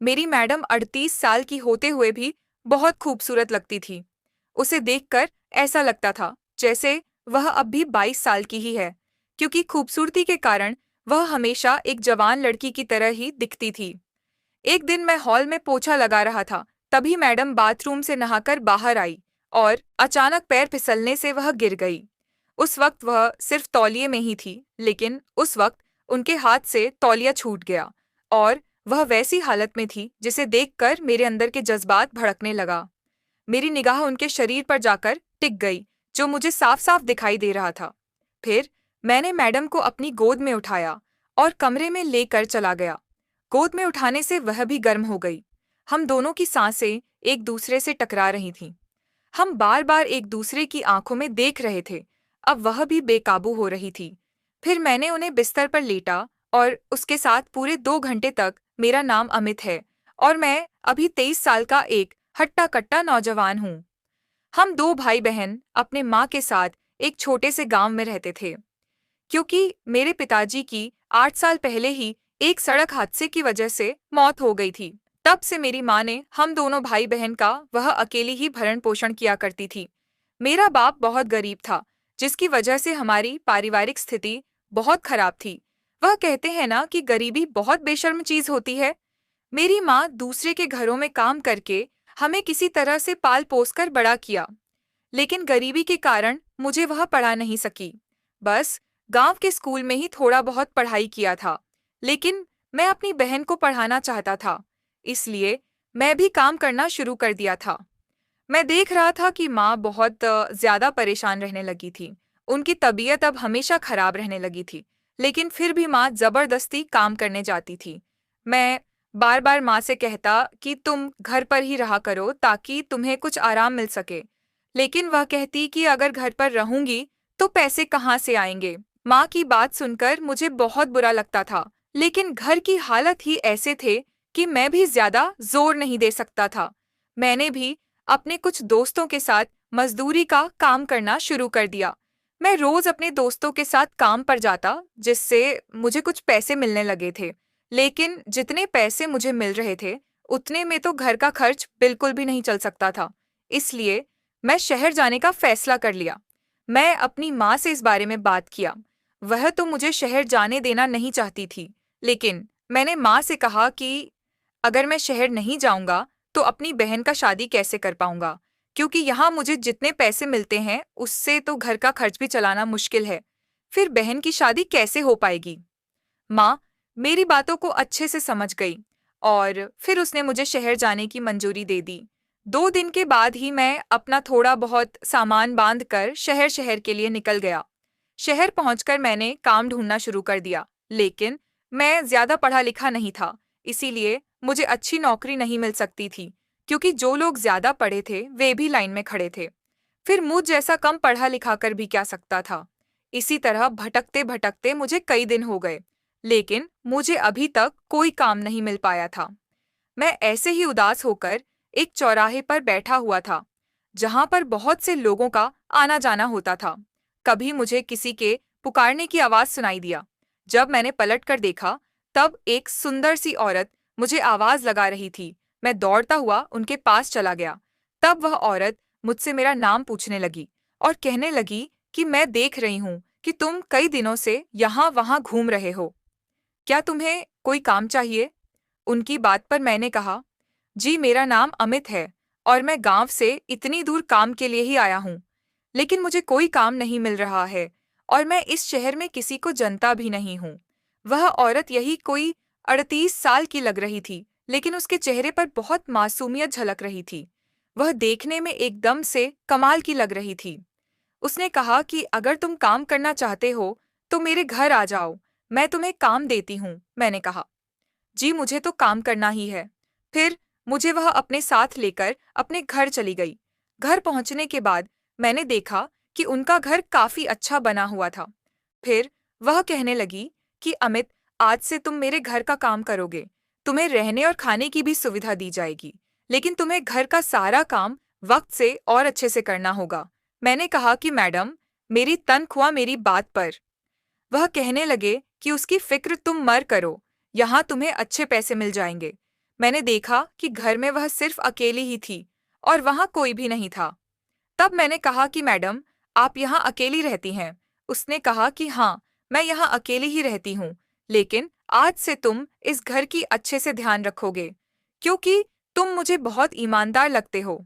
मेरी मैडम 38 साल की होते हुए भी बहुत खूबसूरत लगती थी। उसे देखकर ऐसा लगता था जैसे वह अब भी 22 साल की ही है, क्योंकि खूबसूरती के कारण वह हमेशा एक जवान लड़की की तरह ही दिखती थी। एक दिन मैं हॉल में पोछा लगा रहा था, तभी मैडम बाथरूम से नहाकर बाहर आई और अचानक पैर फिसलने से वह गिर गई। उस वक्त वह सिर्फ तौलिए में ही थी, लेकिन उस वक्त उनके हाथ से तौलिया छूट गया और वह वैसी हालत में थी जिसे देखकर मेरे अंदर के जज्बात भड़कने लगा। मेरी निगाह उनके शरीर पर जाकर टिक गई, जो मुझे साफ साफ दिखाई दे रहा था। फिर मैंने मैडम को अपनी गोद में उठाया और कमरे में लेकर चला गया। गोद में उठाने से वह भी गर्म हो गई। हम दोनों की सांसें एक दूसरे से टकरा रही थीं। हम बार बार एक दूसरे की आंखों में देख रहे थे। अब वह भी बेकाबू हो रही थी। फिर मैंने उन्हें बिस्तर पर लेटा और उसके साथ पूरे 2 घंटे तक मेरा नाम अमित है और मैं अभी 23 साल का एक हट्टा कट्टा नौजवान हूँ। हम दो भाई बहन अपने माँ के साथ एक छोटे से गांव में रहते थे, क्योंकि मेरे पिताजी की 8 साल पहले ही एक सड़क हादसे की वजह से मौत हो गई थी। तब से मेरी माँ ने हम दोनों भाई बहन का वह अकेली ही भरण पोषण किया करती थी। मेरा बाप बहुत गरीब था, जिसकी वजह से हमारी पारिवारिक स्थिति बहुत खराब थी। वह कहते हैं ना कि गरीबी बहुत बेशर्म चीज होती है। मेरी माँ दूसरे के घरों में काम करके हमें किसी तरह से पाल पोस कर बड़ा किया, लेकिन गरीबी के कारण मुझे वह पढ़ा नहीं सकी। बस गांव के स्कूल में ही थोड़ा बहुत पढ़ाई किया था, लेकिन मैं अपनी बहन को पढ़ाना चाहता था, इसलिए मैं भी काम करना शुरू कर दिया था। मैं देख रहा था कि माँ बहुत ज्यादा परेशान रहने लगी थी। उनकी तबीयत अब हमेशा खराब रहने लगी थी, लेकिन फिर भी माँ जबरदस्ती काम करने जाती थी। मैं बार बार माँ से कहता कि तुम घर पर ही रहा करो ताकि तुम्हें कुछ आराम मिल सके, लेकिन वह कहती कि अगर घर पर रहूंगी तो पैसे कहाँ से आएंगे। माँ की बात सुनकर मुझे बहुत बुरा लगता था, लेकिन घर की हालत ही ऐसे थे कि मैं भी ज्यादा जोर नहीं दे सकता था। मैंने भी अपने कुछ दोस्तों के साथ मजदूरी का काम करना शुरू कर दिया। मैं रोज अपने दोस्तों के साथ काम पर जाता, जिससे मुझे कुछ पैसे मिलने लगे थे, लेकिन जितने पैसे मुझे मिल रहे थे उतने में तो घर का खर्च बिल्कुल भी नहीं चल सकता था। इसलिए मैं शहर जाने का फैसला कर लिया। मैं अपनी माँ से इस बारे में बात किया। वह तो मुझे शहर जाने देना नहीं चाहती थी, लेकिन मैंने माँ से कहा कि अगर मैं शहर नहीं जाऊंगा तो अपनी बहन का शादी कैसे कर पाऊंगा, क्योंकि यहाँ मुझे जितने पैसे मिलते हैं उससे तो घर का खर्च भी चलाना मुश्किल है। फिर बहन की शादी कैसे हो पाएगी। माँ मेरी बातों को अच्छे से समझ गई और फिर उसने मुझे शहर जाने की मंजूरी दे दी। 2 दिन के बाद ही मैं अपना थोड़ा बहुत सामान बांध कर शहर शहर के लिए निकल गया। शहर पहुंचकर मैंने काम ढूंढना शुरू कर दिया, लेकिन मैं ज्यादा पढ़ा लिखा नहीं था, इसीलिए मुझे अच्छी नौकरी नहीं मिल सकती थी, क्योंकि जो लोग ज्यादा पढ़े थे वे भी लाइन में खड़े थे। फिर मुझ जैसा कम पढ़ा लिखा कर भी क्या सकता था। इसी तरह भटकते भटकते मुझे कई दिन हो गए, लेकिन मुझे अभी तक कोई काम नहीं मिल पाया था। मैं ऐसे ही उदास होकर एक चौराहे पर बैठा हुआ था, जहां पर बहुत से लोगों का आना जाना होता था। कभी मुझे किसी के पुकारने की आवाज सुनाई दिया। जब मैंने पलट कर देखा, तब एक सुंदर सी औरत मुझे आवाज लगा रही थी। मैं दौड़ता हुआ उनके पास चला गया। तब वह औरत मुझसे मेरा नाम पूछने लगी और कहने लगी कि मैं देख रही हूँ कि तुम कई दिनों से यहाँ वहाँ घूम रहे हो। क्या तुम्हें कोई काम चाहिए? उनकी बात पर मैंने कहा, जी मेरा नाम अमित है और मैं गांव से इतनी दूर काम के लिए ही आया हूँ, लेकिन मुझे कोई काम नहीं मिल रहा है और मैं इस शहर में किसी को जानता भी नहीं हूँ। वह औरत यही कोई 38 साल की लग रही थी, लेकिन उसके चेहरे पर बहुत मासूमियत झलक रही थी। वह देखने में एकदम से कमाल की लग रही थी। उसने कहा कि अगर तुम काम करना चाहते हो तो मेरे घर आ जाओ, मैं तुम्हें काम देती हूँ। मैंने कहा, जी मुझे तो काम करना ही है। फिर मुझे वह अपने साथ लेकर अपने घर चली गई। घर पहुंचने के बाद मैंने देखा कि उनका घर काफी अच्छा बना हुआ था। फिर वह कहने लगी कि अमित, आज से तुम मेरे घर का काम करोगे। तुम्हें रहने और खाने की भी सुविधा दी जाएगी, लेकिन तुम्हें घर का सारा काम वक्त से और अच्छे से करना होगा। मैंने कहा कि मैडम, मेरी तनख्वाह मेरी बात पर। वह कहने लगे कि उसकी फिक्र तुम मर करो, यहाँ तुम्हें अच्छे पैसे मिल जाएंगे। मैंने देखा कि घर में वह सिर्फ अकेली ही थी और वहां कोई भी नहीं था। तब मैंने कहा कि मैडम, आप यहाँ अकेली रहती हैं? उसने कहा कि हाँ, मैं यहाँ अकेली ही रहती हूँ, लेकिन आज से तुम इस घर की अच्छे से ध्यान रखोगे, क्योंकि तुम मुझे बहुत ईमानदार लगते हो।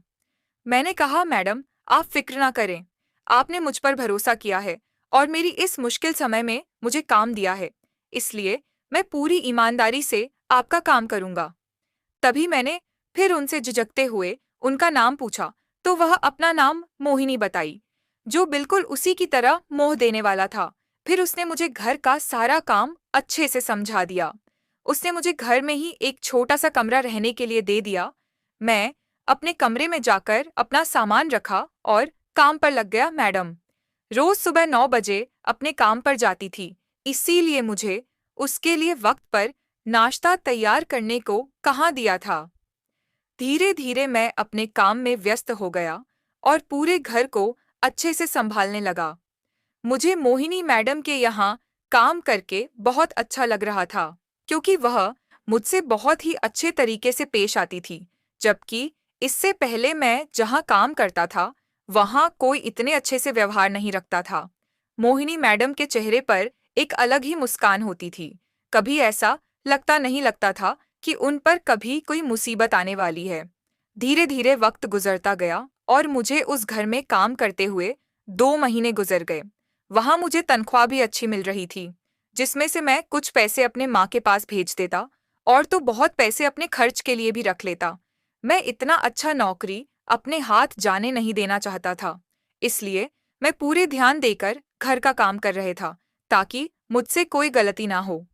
मैंने कहा, मैडम, आप फिक्र ना करें। आपने मुझ पर भरोसा किया है और मेरी इस मुश्किल समय में मुझे काम दिया है, इसलिए मैं पूरी ईमानदारी से आपका काम करूंगा। तभी मैंने फिर उनसे झिझकते हुए उनका नाम पूछा, तो वह अपना नाम मोहिनी बताई, जो बिल्कुल उसी की तरह मोह देने वाला था। फिर उसने मुझे घर का सारा काम अच्छे से समझा दिया। उसने मुझे घर में ही एक छोटा सा कमरा रहने के लिए दे दिया। मैं अपने कमरे में जाकर अपना सामान रखा और काम पर लग गया। मैडम रोज सुबह 9 बजे अपने काम पर जाती थी, इसीलिए मुझे उसके लिए वक्त पर नाश्ता तैयार करने को कहाँ दिया था। धीरे धीरे मैं अपने काम में व्यस्त हो गया और पूरे घर को अच्छे से संभालने लगा। मुझे मोहिनी मैडम के यहाँ काम करके बहुत अच्छा लग रहा था, क्योंकि वह मुझसे बहुत ही अच्छे तरीके से पेश आती थी, जबकि इससे पहले मैं जहाँ काम करता था वहाँ कोई इतने अच्छे से व्यवहार नहीं रखता था। मोहिनी मैडम के चेहरे पर एक अलग ही मुस्कान होती थी। कभी ऐसा नहीं लगता था कि उन पर कभी कोई मुसीबत आने वाली है। धीरे धीरे वक्त गुजरता गया और मुझे उस घर में काम करते हुए 2 महीने गुजर गए। वहां मुझे तनख्वाह भी अच्छी मिल रही थी, जिसमें से मैं कुछ पैसे अपने माँ के पास भेज देता और तो बहुत पैसे अपने खर्च के लिए भी रख लेता। मैं इतना अच्छा नौकरी अपने हाथ जाने नहीं देना चाहता था, इसलिए मैं पूरे ध्यान देकर घर का काम कर रहे था, ताकि मुझसे कोई गलती ना हो।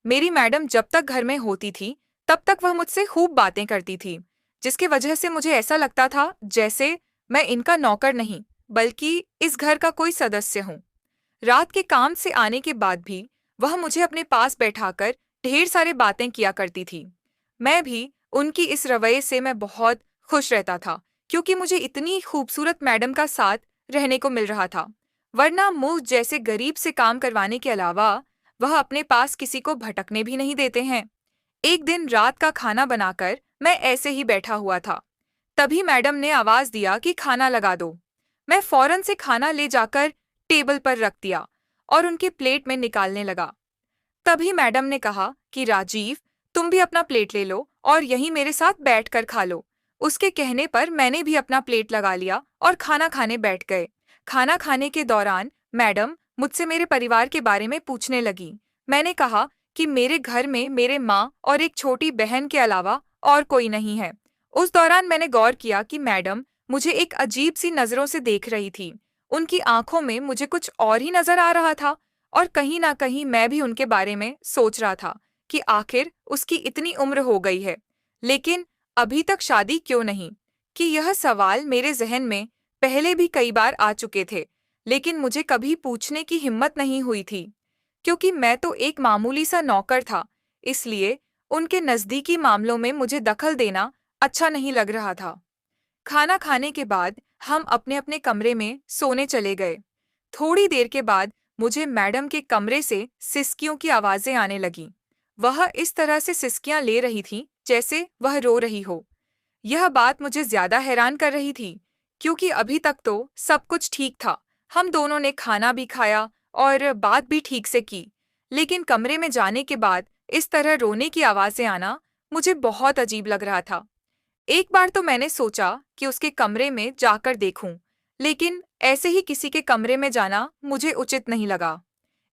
मेरी मैडम जब तक घर में होती थी, तब तक वह मुझसे खूब बातें करती थी, जिसकी वजह से मुझे ऐसा लगता था जैसे मैं इनका नौकर नहीं, बल्कि इस घर का कोई सदस्य हूँ। रात के काम से आने के बाद भी वह मुझे अपने पास बैठाकर ढेर सारे बातें किया करती थी। मैं भी उनकी इस रवैये से मैं बहुत खुश रहता था, क्योंकि मुझे इतनी खूबसूरत मैडम का साथ रहने को मिल रहा था। वरना मुझ जैसे गरीब से काम करवाने के अलावा वह अपने पास किसी को भटकने भी नहीं देते हैं। एक दिन रात का खाना बनाकर मैं ऐसे ही बैठा हुआ था। तभी मैडम ने आवाज दिया कि खाना लगा दो। मैं फौरन से खाना ले जाकर टेबल पर रख दिया और उनके प्लेट में निकालने लगा। तभी मैडम ने कहा कि राजीव, तुम भी अपना प्लेट ले लो और यहीं मेरे साथ बैठकर खा लो। उसके कहने पर मैंने भी अपना प्लेट लगा लिया और खाना खाने बैठ गए। खाना खाने के दौरान मैडम मुझसे मेरे परिवार के बारे में पूछने लगी। मैंने कहा कि मेरे घर में मेरे माँ और एक छोटी बहन के अलावा और कोई नहीं है। उस दौरान मैंने गौर किया कि मैडम मुझे एक अजीब सी नजरों से देख रही थी। उनकी आंखों में मुझे कुछ और ही नजर आ रहा था और कहीं ना कहीं मैं भी उनके बारे में सोच रहा था कि आखिर उसकी इतनी उम्र हो गई है, लेकिन अभी तक शादी क्यों नहीं। कि यह सवाल मेरे जहन में पहले भी कई बार आ चुके थे, लेकिन मुझे कभी पूछने की हिम्मत नहीं हुई थी, क्योंकि मैं तो एक मामूली सा नौकर था। इसलिए उनके नज़दीकी मामलों में मुझे दखल देना अच्छा नहीं लग रहा था। खाना खाने के बाद हम अपने अपने कमरे में सोने चले गए। थोड़ी देर के बाद मुझे मैडम के कमरे से सिसकियों की आवाजें आने लगीं। वह इस तरह से सिसकियां ले रही थी जैसे वह रो रही हो। यह बात मुझे ज्यादा हैरान कर रही थी, क्योंकि अभी तक तो सब कुछ ठीक था। हम दोनों ने खाना भी खाया और बात भी ठीक से की, लेकिन कमरे में जाने के बाद इस तरह रोने की आवाजें आना मुझे बहुत अजीब लग रहा था। एक बार तो मैंने सोचा कि उसके कमरे में जाकर देखूं, लेकिन ऐसे ही किसी के कमरे में जाना मुझे उचित नहीं लगा।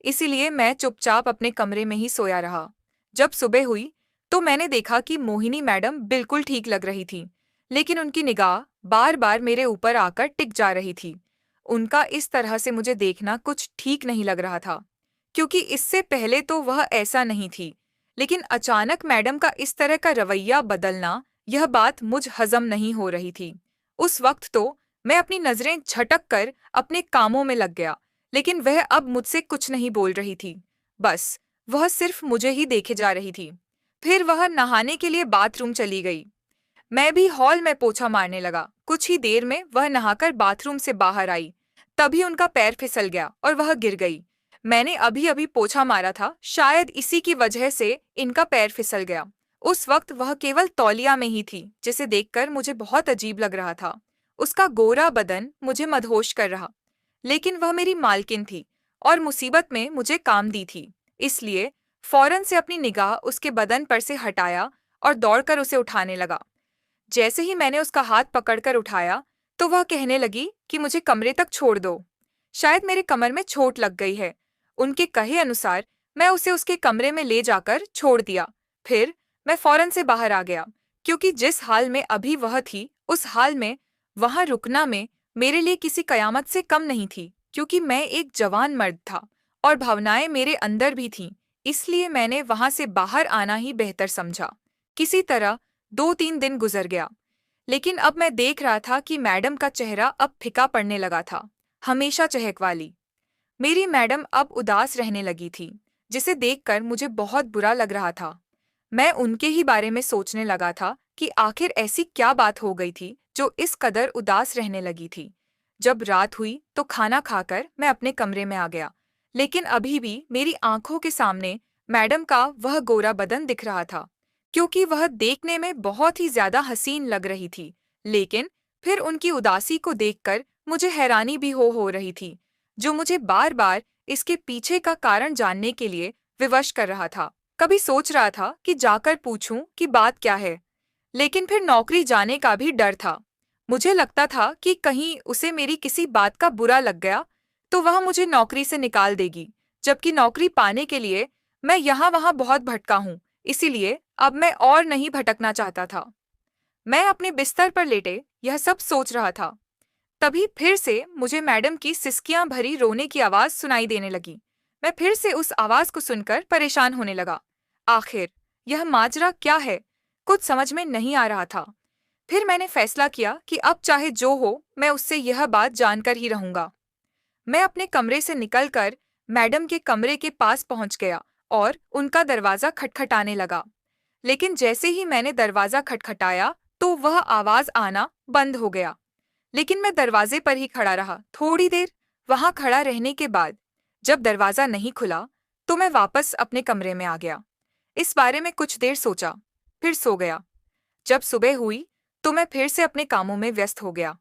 इसीलिए मैं चुपचाप अपने कमरे में ही सोया रहा। जब सुबह हुई तो मैंने देखा कि मोहिनी मैडम बिल्कुल ठीक लग रही थी, लेकिन उनकी निगाह बार बार मेरे ऊपर आकर टिक जा रही थी। उनका इस तरह से मुझे देखना कुछ ठीक नहीं लग रहा था, क्योंकि इससे पहले तो वह ऐसा नहीं थी। लेकिन अचानक मैडम का इस तरह का रवैया बदलना, यह बात मुझ हजम नहीं हो रही थी। उस वक्त तो मैं अपनी नजरें झटक कर अपने कामों में लग गया, लेकिन वह अब मुझसे कुछ नहीं बोल रही थी। बस वह सिर्फ मुझे ही देखे जा रही थी। फिर वह नहाने के लिए बाथरूम चली गई। मैं भी हॉल में पोछा मारने लगा। कुछ ही देर में वह नहाकर बाथरूम से बाहर आई। तभी उनका पैर फिसल गया और वह गिर गई। मैंने अभी अभी पोछा मारा था, शायद इसी की वजह से इनका पैर फिसल गया। उस वक्त वह केवल तौलिया में ही थी, जिसे देखकर मुझे बहुत अजीब लग रहा था। उसका गोरा बदन मुझे मदहोश कर रहा, लेकिन वह मेरी मालकिन थी और मुसीबत में मुझे काम दी थी। इसलिए फौरन से अपनी निगाह उसके बदन पर से हटाया और दौड़कर उसे उठाने लगा। जैसे ही मैंने उसका हाथ पकड़कर उठाया, तो वह कहने लगी कि मुझे कमरे तक छोड़ दो। शायद मेरे कमर में चोट लग गई है। उनके कहे अनुसार मैं उसे उसके कमरे में ले जाकर छोड़ दिया। फिर मैं फौरन से बाहर आ गया, क्योंकि जिस हाल में अभी वह थी, उस हाल में वहां रुकना में मेरे लिए किसी कयामत से कम नहीं थी, क्योंकि मैं एक जवान मर्द था और भावनाएं मेरे अंदर भी थीं। इसलिए मैंने वहां से बाहर आना ही बेहतर समझा। किसी तरह 2-3 दिन गुजर गया, लेकिन अब मैं देख रहा था कि मैडम का चेहरा अब फिका पड़ने लगा था, हमेशा चहक वाली। मेरी मैडम अब उदास रहने लगी थी, जिसे देखकर मुझे बहुत बुरा लग रहा था। मैं उनके ही बारे में सोचने लगा था कि आखिर ऐसी क्या बात हो गई थी जो इस कदर उदास रहने लगी थी। जब रात हुई तो खाना खाकर मैं अपने कमरे में आ गया, लेकिन अभी भी मेरी आंखों के सामने मैडम का वह गोरा बदन दिख रहा था, क्योंकि वह देखने में बहुत ही ज्यादा हसीन लग रही थी। लेकिन फिर उनकी उदासी को देखकर मुझे हैरानी भी हो रही थी, जो मुझे बार बार इसके पीछे का कारण जानने के लिए विवश कर रहा था। कभी सोच रहा था कि जाकर पूछूं कि बात क्या है, लेकिन फिर नौकरी जाने का भी डर था। मुझे लगता था कि कहीं उसे मेरी किसी बात का बुरा लग गया तो वह मुझे नौकरी से निकाल देगी, जबकि नौकरी पाने के लिए मैं यहाँ वहाँ बहुत भटका हूँ। इसीलिए अब मैं और नहीं भटकना चाहता था। मैं अपने बिस्तर पर लेटे यह सब सोच रहा था, तभी फिर से मुझे मैडम की सिसकियां भरी रोने की आवाज सुनाई देने लगी। मैं फिर से उस आवाज को सुनकर परेशान होने लगा। आखिर यह माजरा क्या है, कुछ समझ में नहीं आ रहा था। फिर मैंने फैसला किया कि अब चाहे जो हो, मैं उससे यह बात जानकर ही रहूंगा। मैं अपने कमरे से निकलकर मैडम के कमरे के पास पहुंच गया और उनका दरवाजा खटखटाने लगा। लेकिन जैसे ही मैंने दरवाजा खटखटाया तो वह आवाज आना बंद हो गया। लेकिन मैं दरवाजे पर ही खड़ा रहा। थोड़ी देर वहां खड़ा रहने के बाद जब दरवाजा नहीं खुला तो मैं वापस अपने कमरे में आ गया। इस बारे में कुछ देर सोचा, फिर सो गया। जब सुबह हुई तो मैं फिर से अपने कामों में व्यस्त हो गया,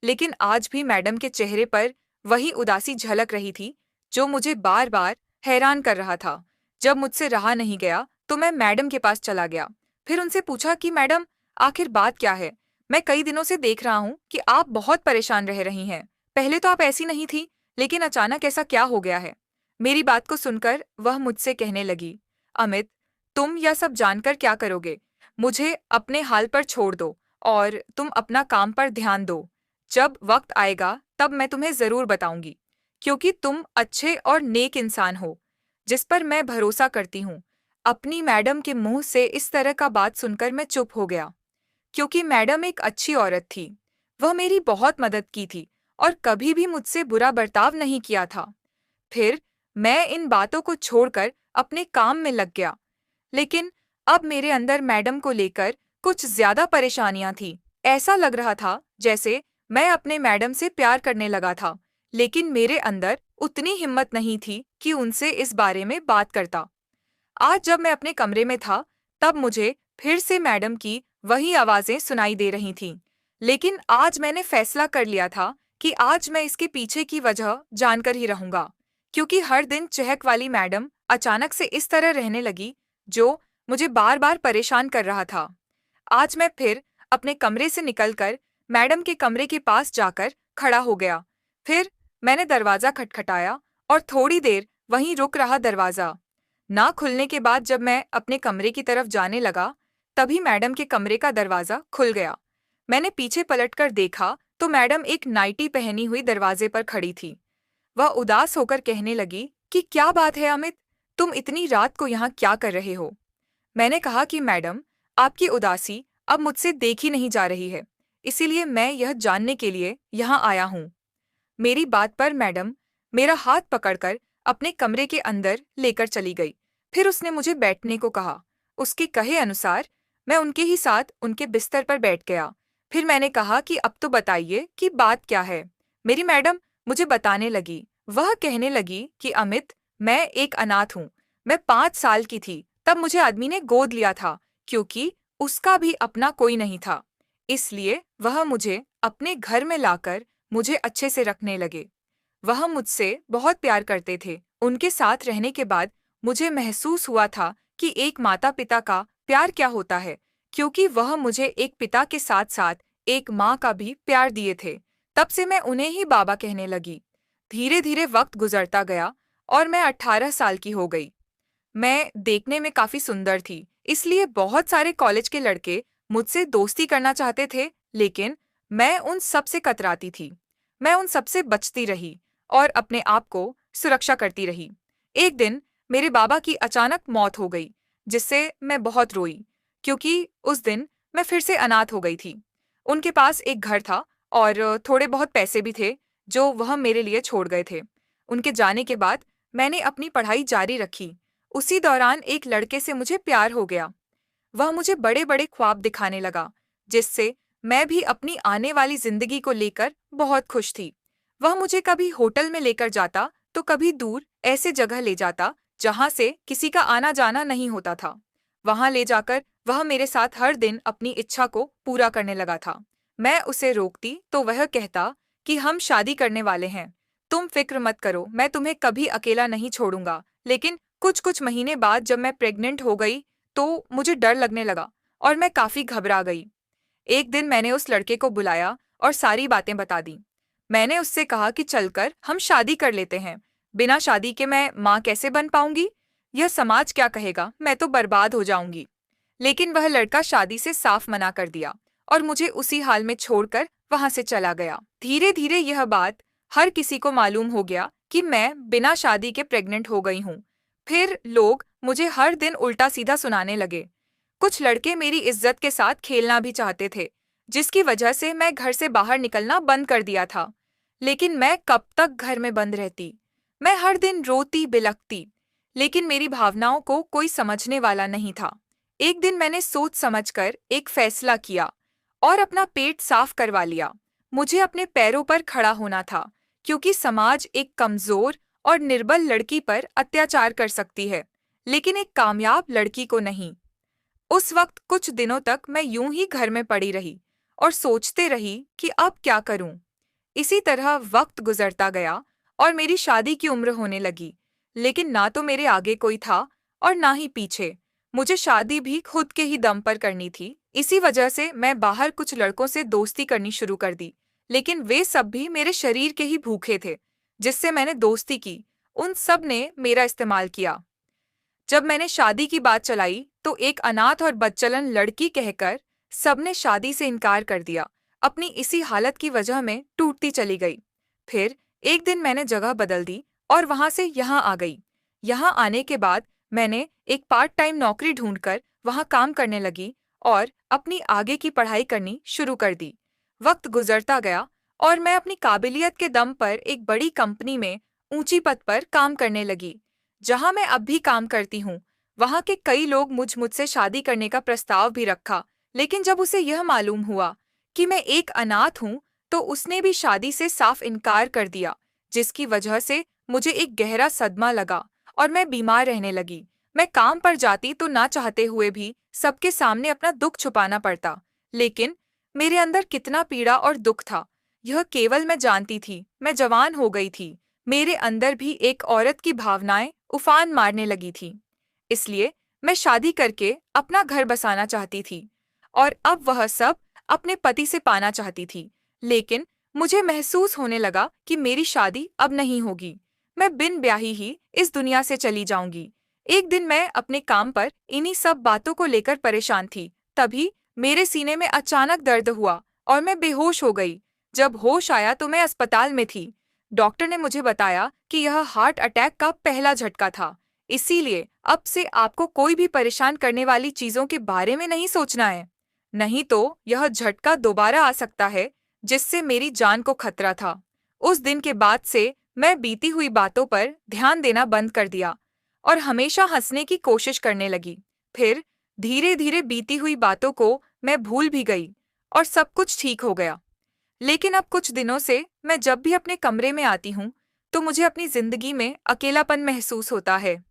लेकिन आज भी मैडम के चेहरे पर वही उदासी झलक रही थी, जो मुझे बार बार हैरान कर रहा था। जब मुझसे रहा नहीं गया तो मैं मैडम के पास चला गया। फिर उनसे पूछा कि मैडम, आखिर बात क्या है? मैं कई दिनों से देख रहा हूँ कि आप बहुत परेशान रह रही हैं। पहले तो आप ऐसी नहीं थी, लेकिन अचानक ऐसा क्या हो गया है? मेरी बात को सुनकर वह मुझसे कहने लगी, अमित, तुम यह सब जानकर क्या करोगे? मुझे अपने हाल पर छोड़ दो और तुम अपना काम पर ध्यान दो। जब वक्त आएगा तब मैं तुम्हें जरूर बताऊंगी, क्योंकि तुम अच्छे और नेक इंसान हो, जिस पर मैं भरोसा करती हूँ। अपनी मैडम के मुंह से इस तरह का बात सुनकर मैं चुप हो गया, क्योंकि मैडम एक अच्छी औरत थी। वह मेरी बहुत मदद की थी और कभी भी मुझसे बुरा बर्ताव नहीं किया था। फिर मैं इन बातों को छोड़कर अपने काम में लग गया, लेकिन अब मेरे अंदर मैडम को लेकर कुछ ज्यादा परेशानियां थी। ऐसा लग रहा था जैसे मैं अपने मैडम से प्यार करने लगा था, लेकिन मेरे अंदर उतनी हिम्मत नहीं थी कि उनसे इस बारे में बात करता। आज जब मैं अपने कमरे में था, तब मुझे फिर से मैडम की वही आवाजें सुनाई दे रही थीं। लेकिन आज मैंने फैसला कर लिया था कि आज मैं इसके पीछे की वजह जानकर ही रहूंगा, क्योंकि हर दिन चहक वाली मैडम अचानक से इस तरह रहने लगी, जो मुझे बार बार परेशान कर रहा था। आज मैं फिर अपने कमरे से निकलकर मैडम के कमरे के पास जाकर खड़ा हो गया। फिर मैंने दरवाजा खटखटाया और थोड़ी देर वहीं रुक रहा। दरवाजा ना खुलने के बाद जब मैं अपने कमरे की तरफ जाने लगा, तभी मैडम के कमरे का दरवाजा खुल गया। मैंने पीछे पलटकर देखा तो मैडम एक नाइटी पहनी हुई दरवाजे पर खड़ी थी। वह उदास होकर कहने लगी कि क्या बात है अमित, तुम इतनी रात को यहाँ क्या कर रहे हो? मैंने कहा कि मैडम, आपकी उदासी अब मुझसे देखी नहीं जा रही है, इसीलिए मैं यह जानने के लिए यहाँ आया हूँ। मेरी बात पर मैडम मेरा हाथ पकड़कर अपने कमरे के अंदर लेकर चली गई। फिर उसने मुझे बैठने को कहा। उसके कहे अनुसार मैं उनके ही साथ उनके बिस्तर पर बैठ गया। फिर मैंने कहा कि अब तो बताइए कि बात क्या है। मेरी मैडम मुझे बताने लगी। वह कहने लगी कि अमित, मैं एक अनाथ हूँ। मैं 5 साल की थी तब मुझे आदमी ने गोद लिया था, क्योंकि उसका भी अपना कोई नहीं था। इसलिए वह मुझे अपने घर में लाकर मुझे अच्छे से रखने लगे। वह मुझसे बहुत प्यार करते थे। उनके साथ रहने के बाद मुझे महसूस हुआ था कि एक माता-पिता का प्यार क्या होता है, क्योंकि वह मुझे एक पिता के साथ-साथ एक माँ का भी प्यार दिए थे। तब से मैं उन्हें ही बाबा कहने लगी। धीरे-धीरे वक्त गुजरता गया और मैं 18 साल की हो गई। मैं देखने में काफी सुंदर थी, इसलिए बहुत सारे कॉलेज के लड़के मुझसे दोस्ती करना चाहते थे, लेकिन मैं उन सब से कतराती थी। मैं उन सब से बचती रही और अपने आप को सुरक्षा करती रही। एक दिन मेरे बाबा की अचानक मौत हो गई, जिससे मैं बहुत रोई, क्योंकि उस दिन मैं फिर से अनाथ हो गई थी। उनके पास एक घर था और थोड़े बहुत पैसे भी थे, जो वह मेरे लिए छोड़ गए थे। उनके जाने के बाद मैंने अपनी पढ़ाई जारी रखी। उसी दौरान एक लड़के से मुझे प्यार हो गया। वह मुझे बड़े बड़े ख्वाब दिखाने लगा, जिससे मैं भी अपनी आने वाली जिंदगी को लेकर बहुत खुश थी। वह मुझे कभी होटल में लेकर जाता तो कभी दूर ऐसे जगह ले जाता जहां से किसी का आना जाना नहीं होता था। वहां ले जाकर वह मेरे साथ हर दिन अपनी इच्छा को पूरा करने लगा था। मैं उसे रोकती तो वह कहता कि हम शादी करने वाले हैं, तुम फिक्र मत करो, मैं तुम्हें कभी अकेला नहीं छोड़ूंगा। लेकिन कुछ कुछ महीने बाद जब मैं प्रेग्नेंट हो गई तो मुझे डर लगने लगा और मैं काफी घबरा गई। एक दिन मैंने उस लड़के को बुलाया और सारी बातें बता दी। मैंने उससे कहा कि चलकर हम शादी कर लेते हैं। बिना शादी के मैं माँ कैसे बन पाऊंगी? यह समाज क्या कहेगा? मैं तो बर्बाद हो जाऊंगी। लेकिन वह लड़का शादी से साफ मना कर दिया और मुझे उसी हाल में छोड़कर वहां से चला गया। धीरे धीरे यह बात हर किसी को मालूम हो गया कि मैं बिना शादी के प्रेग्नेंट हो गई हूँ। फिर लोग मुझे हर दिन उल्टा सीधा सुनाने लगे। कुछ लड़के मेरी इज्जत के साथ खेलना भी चाहते थे, जिसकी वजह से मैं घर से बाहर निकलना बंद कर दिया था। लेकिन मैं कब तक घर में बंद रहती? मैं हर दिन रोती बिलखती, लेकिन मेरी भावनाओं को कोई समझने वाला नहीं था। एक दिन मैंने सोच समझकर एक फैसला किया और अपना पेट साफ करवा लिया। मुझे अपने पैरों पर खड़ा होना था, क्योंकि समाज एक कमजोर और निर्बल लड़की पर अत्याचार कर सकती है, लेकिन एक कामयाब लड़की को नहीं। उस वक्त कुछ दिनों तक मैं यूं ही घर में पड़ी रही और सोचते रही कि अब क्या करूं। इसी तरह वक्त गुजरता गया और मेरी शादी की उम्र होने लगी, लेकिन ना तो मेरे आगे कोई था और ना ही पीछे। मुझे शादी भी खुद के ही दम पर करनी थी। इसी वजह से मैं बाहर कुछ लड़कों से दोस्ती करनी शुरू कर दी, लेकिन वे सब भी मेरे शरीर के ही भूखे थे। जिससे मैंने दोस्ती की, उन सब ने मेरा इस्तेमाल किया। जब मैंने शादी की बात चलाई तो एक अनाथ और बदचलन लड़की कहकर सबने शादी से इनकार कर दिया। अपनी इसी हालत की वजह में टूटती चली गई। फिर एक दिन मैंने जगह बदल दी और वहां से यहाँ आ गई। यहाँ आने के बाद मैंने एक पार्ट टाइम नौकरी ढूंढकर वहां काम करने लगी और अपनी आगे की पढ़ाई करनी शुरू कर दी। वक्त गुजरता गया और मैं अपनी काबिलियत के दम पर एक बड़ी कंपनी में ऊंची पद पर काम करने लगी। जहां मैं अब भी काम करती हूँ, वहां के कई लोग मुझसे शादी करने का प्रस्ताव भी रखा, लेकिन जब उसे यह मालूम हुआ कि मैं एक अनाथ हूँ, तो उसने भी शादी से साफ इनकार कर दिया, जिसकी वजह से मुझे एक गहरा सदमा लगा और मैं बीमार रहने लगी। मैं काम पर जाती तो ना चाहते हुए भी सबके सामने अपना दुख छुपाना पड़ता, लेकिन मेरे अंदर कितना पीड़ा और दुख था, यह केवल मैं जानती थी। मैं जवान हो गई थी, मेरे अंदर भी एक औरत की भावनाएं उफान मारने लगी थी। इसलिए मैं शादी करके अपना घर बसाना चाहती थी और अब वह सब अपने पति से पाना चाहती थी। लेकिन मुझे महसूस होने लगा कि मेरी शादी अब नहीं होगी। मैं बिन ब्याही ही इस दुनिया से चली जाऊंगी। एक दिन मैं अपने काम पर इन्हीं सब बातों को लेकर परेशान थी। तभी मेरे सीने में अचानक दर्द हुआ और मैं बेहोश हो गई। जब होश आया तो मैं अस्पताल में थी। डॉक्टर ने मुझे बताया कि यह हार्ट अटैक का पहला झटका था। इसीलिए अब से आपको कोई भी परेशान करने वाली चीजों के बारे में नहीं सोचना है, नहीं तो यह झटका दोबारा आ सकता है, जिससे मेरी जान को खतरा था। उस दिन के बाद से मैं बीती हुई बातों पर ध्यान देना बंद कर दिया और हमेशा हंसने की कोशिश करने लगी। फिर धीरे धीरे बीती हुई बातों को मैं भूल भी गई और सब कुछ ठीक हो गया। लेकिन अब कुछ दिनों से मैं जब भी अपने कमरे में आती हूँ, तो मुझे अपनी जिंदगी में अकेलापन महसूस होता है।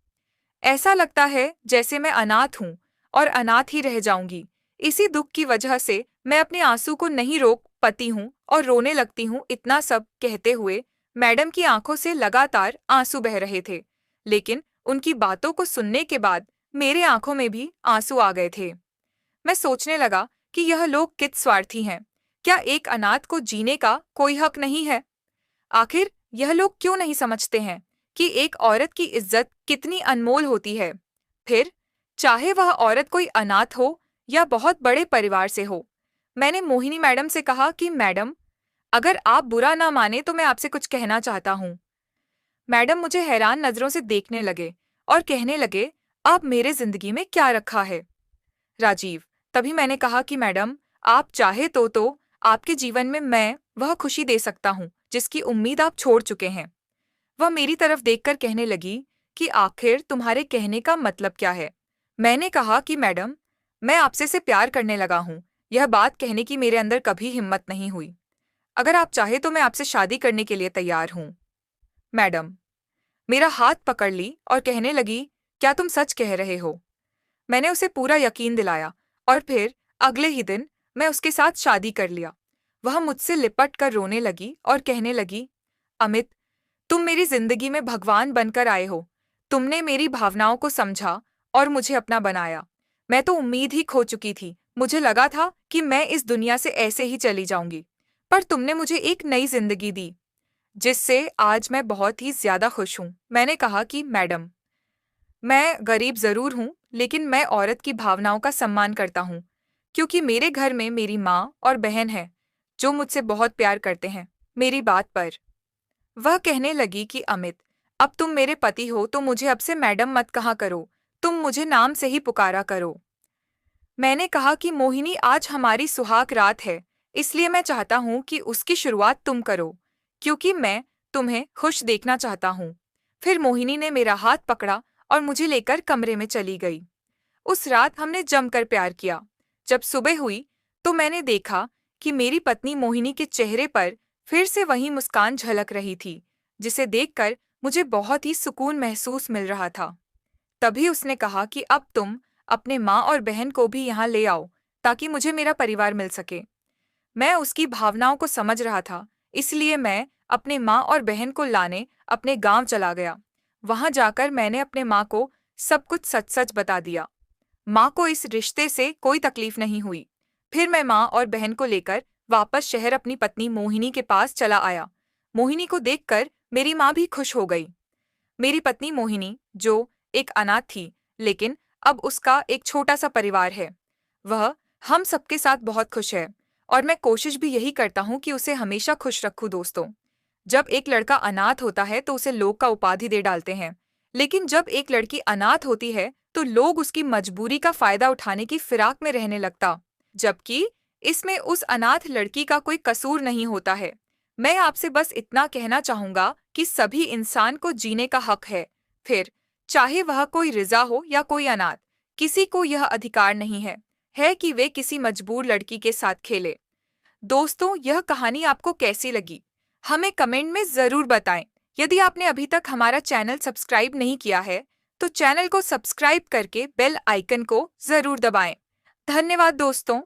ऐसा लगता है जैसे मैं अनाथ हूँ और अनाथ ही रह जाऊंगी। इसी दुख की वजह से मैं अपने आंसू को नहीं रोक पाती हूँ और रोने लगती हूँ। इतना सब कहते हुए मैडम की आंखों से लगातार आंसू बह रहे थे, लेकिन उनकी बातों को सुनने के बाद मेरे आंखों में भी आंसू आ गए थे। मैं सोचने लगा कि यह लोग कित स्वार्थी हैं। क्या एक अनाथ को जीने का कोई हक नहीं है? आखिर यह लोग क्यों नहीं समझते हैं कि एक औरत की इज्जत कितनी अनमोल होती है? फिर चाहे वह औरत कोई अनाथ हो या बहुत बड़े परिवार से हो। मैंने मोहिनी मैडम से कहा कि मैडम, अगर आप बुरा ना माने तो मैं आपसे कुछ कहना चाहता हूँ। मैडम मुझे हैरान नजरों से देखने लगे और कहने लगे, आप मेरे जिंदगी में क्या रखा है? राजीव। तभी मैंने कहा कि मैडम, आप चाहे तो आपके जीवन में मैं वह खुशी दे सकता हूँ जिसकी उम्मीद आप छोड़ चुके हैं। वह मेरी तरफ देखकर कहने लगी कि आखिर तुम्हारे कहने का मतलब क्या है? मैंने कहा कि मैडम, मैं आपसे से प्यार करने लगा हूँ। यह बात कहने की मेरे अंदर कभी हिम्मत नहीं हुई। अगर आप चाहे तो मैं आपसे शादी करने के लिए तैयार हूँ। मैडम मेरा हाथ पकड़ ली और कहने लगी, क्या तुम सच कह रहे हो? मैंने उसे पूरा यकीन दिलाया और फिर अगले ही दिन मैं उसके साथ शादी कर लिया। वह मुझसे लिपट कर रोने लगी और कहने लगी, अमित, तुम मेरी जिंदगी में भगवान बनकर आए हो। तुमने मेरी भावनाओं को समझा और मुझे अपना बनाया। मैं तो उम्मीद ही खो चुकी थी। मुझे लगा था कि मैं इस दुनिया से ऐसे ही चली जाऊंगी, पर तुमने मुझे एक नई जिंदगी दी, जिससे आज मैं बहुत ही ज्यादा खुश हूँ। मैंने कहा कि मैडम, मैं गरीब जरूर हूँ, लेकिन मैं औरत की भावनाओं का सम्मान करता हूँ, क्योंकि मेरे घर में मेरी माँ और बहन है जो मुझसे बहुत प्यार करते हैं। मेरी बात पर वह कहने लगी कि अमित, अब तुम मेरे पति हो तो मुझे अब से मैडम मत कहा करो, तुम मुझे नाम से ही पुकारा करो। मैंने कहा कि मोहिनी, आज हमारी सुहाग रात है, इसलिए मैं चाहता हूँ कि उसकी शुरुआत तुम करो, क्योंकि मैं तुम्हें खुश देखना चाहता हूँ। फिर मोहिनी ने मेरा हाथ पकड़ा और मुझे लेकर कमरे में चली गई। उस रात हमने जमकर प्यार किया। जब सुबह हुई तो मैंने देखा कि मेरी पत्नी मोहिनी के चेहरे पर फिर से वही मुस्कान झलक रही थी, जिसे देखकर मुझे बहुत ही सुकून महसूस मिल रहा था। तभी उसने कहा कि अब तुम अपने माँ और बहन को भी यहाँ ले आओ, ताकि मुझे मेरा परिवार मिल सके। मैं उसकी भावनाओं को समझ रहा था, इसलिए मैं अपने माँ और बहन को लाने अपने गांव चला गया। वहां जाकर मैंने अपने माँ को सब कुछ सच सच बता दिया। माँ को इस रिश्ते से कोई तकलीफ नहीं हुई। फिर मैं माँ और बहन को लेकर वापस शहर अपनी पत्नी मोहिनी के पास चला आया। मोहिनी को देखकर मेरी माँ भी खुश हो गई। मेरी पत्नी मोहिनी, जो एक अनाथ थी, लेकिन अब उसका एक छोटा सा परिवार है, वह हम सबके साथ बहुत खुश है और मैं कोशिश भी यही करता हूँ कि उसे हमेशा खुश रखूं। दोस्तों, जब एक लड़का अनाथ होता है तो उसे लोग का उपाधि दे डालते हैं, लेकिन जब एक लड़की अनाथ होती है तो लोग उसकी मजबूरी का फायदा उठाने की फिराक में रहने लगता, जबकि इसमें उस अनाथ लड़की का कोई कसूर नहीं होता है। मैं आपसे बस इतना कहना चाहूंगा कि सभी इंसान को जीने का हक है, फिर चाहे वह कोई रिजा हो या कोई अनाथ। किसी को यह अधिकार नहीं है कि वे किसी मजबूर लड़की के साथ खेले। दोस्तों, यह कहानी आपको कैसी लगी हमें कमेंट में जरूर बताएं। यदि आपने अभी तक हमारा चैनल सब्सक्राइब नहीं किया है तो चैनल को सब्सक्राइब करके बेल आइकन को जरूर दबाएं। धन्यवाद दोस्तों।